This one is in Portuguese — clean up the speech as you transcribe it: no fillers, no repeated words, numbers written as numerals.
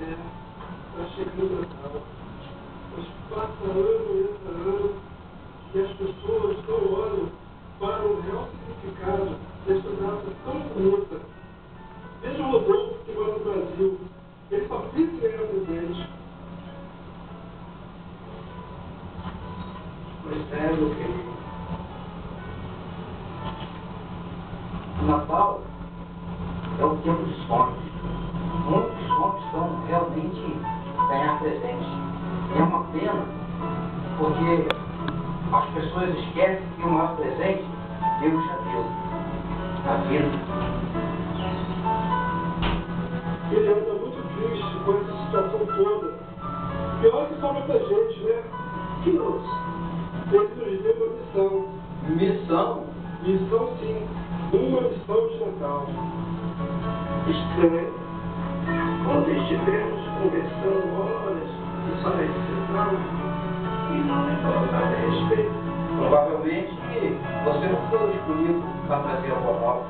Está chegando o Natal. Mas passa ano e entra ano e as pessoas não olham para o real significado desta data tão bonita. Veja o Rodolfo que mora no Brasil. Ele só pensa em ganhar presente. Pois é, meu querido. O Natal é o tempo dos sonhos. Muitos sonhos são realmente ganhar presente. E é uma pena, porque as pessoas esquecem que o maior presente Deus já deu. A vida. Ele anda muito triste com essa situação toda. Pior que sobra pra gente, né? Que luz? Ele nos deu uma missão. Missão? Missão sim. Uma missão de Natal. Estranho. Quando estivemos conversando horas e só nesse sinal, e não me falou nada a respeito. Provavelmente você não foi escolhido para trazer a moral.